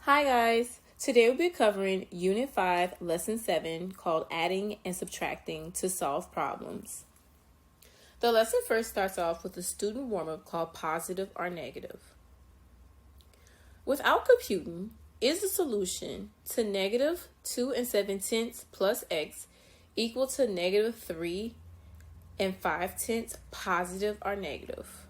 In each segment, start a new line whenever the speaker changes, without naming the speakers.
Hi guys, today we'll be covering Unit 5, Lesson 7 called Adding and Subtracting to Solve Problems. The lesson first starts off with a student warm-up called Positive or Negative. Without computing, is the solution to negative 2 7/10 plus x equal to negative 3 5/10 positive or negative?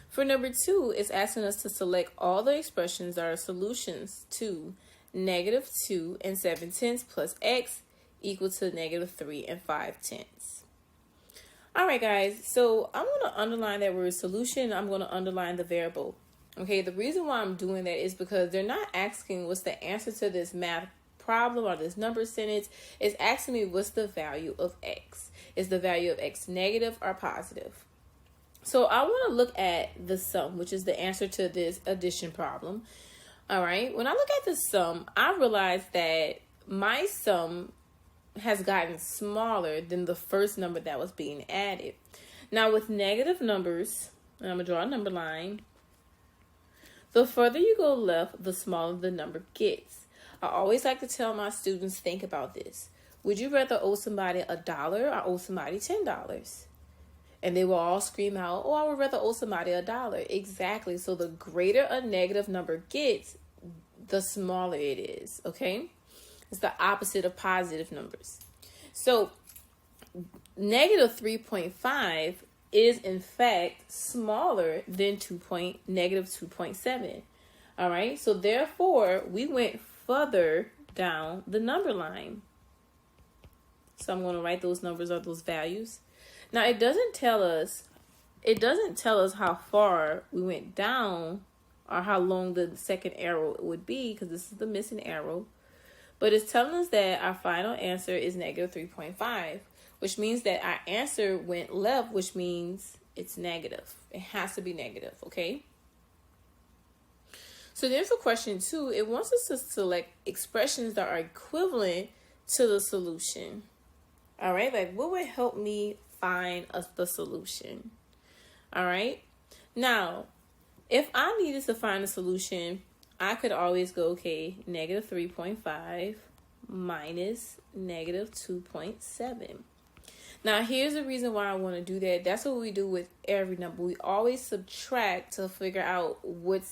For number 2, it's asking us to select all the expressions that are solutions to negative 2 7/10 plus x equal to negative 3 5/10. All right, guys, so I'm going to underline that word solution. I'm going to underline the variable. Okay, the reason why I'm doing that is because they're not asking what's the answer to this math problem or this number sentence. It's asking me what's the value of x. Is the value of x negative or positive? So I want to look at the sum, which is the answer to this addition problem. All right. When I look at the sum, I realize that my sum has gotten smaller than the first number that was being added. Now with negative numbers, and I'm going to draw a number line. The further you go left, the smaller the number gets. I always like to tell my students, think about this. Would you rather owe somebody $1 or owe somebody $10? And they will all scream out, oh, I would rather owe somebody $1. Exactly. So the greater a negative number gets, the smaller it is. Okay. It's the opposite of positive numbers. So negative 3.5 is in fact smaller than negative 2.7. All right. So therefore we went further down the number line. So I'm going to write those numbers or those values. Now it doesn't tell us how far we went down or how long the second arrow would be, because this is the missing arrow. But it's telling us that our final answer is negative 3.5, which means that our answer went left, which means it's negative. It has to be negative, okay? So then for question 2, it wants us to select expressions that are equivalent to the solution. All right, like what would help me find the solution? All right. Now, if I needed to find a solution, I could always go, okay, negative 3.5 minus negative 2.7. Now, here's the reason why I want to do that. That's what we do with every number. We always subtract to figure out what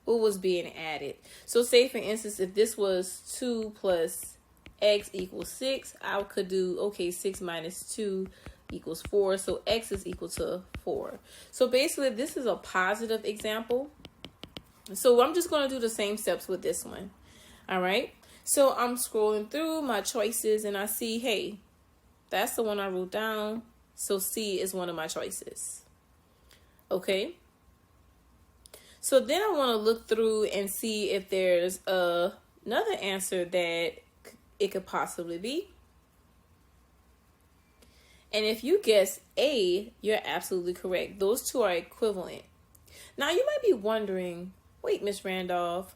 was being added. So say, for instance, if this was 2 plus x equals 6, I could do, okay, 6 minus 2 equals 4. So x is equal to 4. So basically, this is a positive example. So I'm just going to do the same steps with this one. All right. So I'm scrolling through my choices and I see, hey, that's the one I wrote down. So C is one of my choices. Okay. So then I want to look through and see if there's another answer that it could possibly be. And if you guess A, you're absolutely correct. Those two are equivalent. Now you might be wondering, wait, Miss Randolph,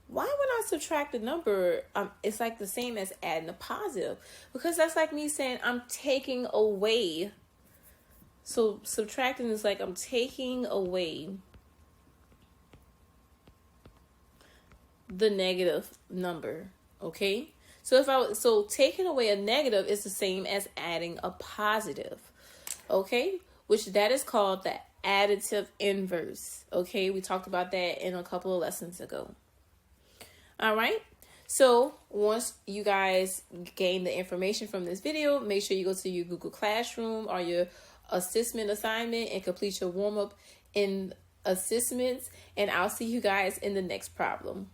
why when I subtract the number, it's like the same as adding a positive? Because that's like me saying I'm taking away. So subtracting is like I'm taking away the negative number, okay? So taking away a negative is the same as adding a positive, okay? Which that is called the additive inverse, okay? We talked about that in a couple of lessons ago. All right. So once you guys gain the information from this video, make sure you go to your Google Classroom or your assessment assignment and complete your warm-up in assessments. And I'll see you guys in the next problem.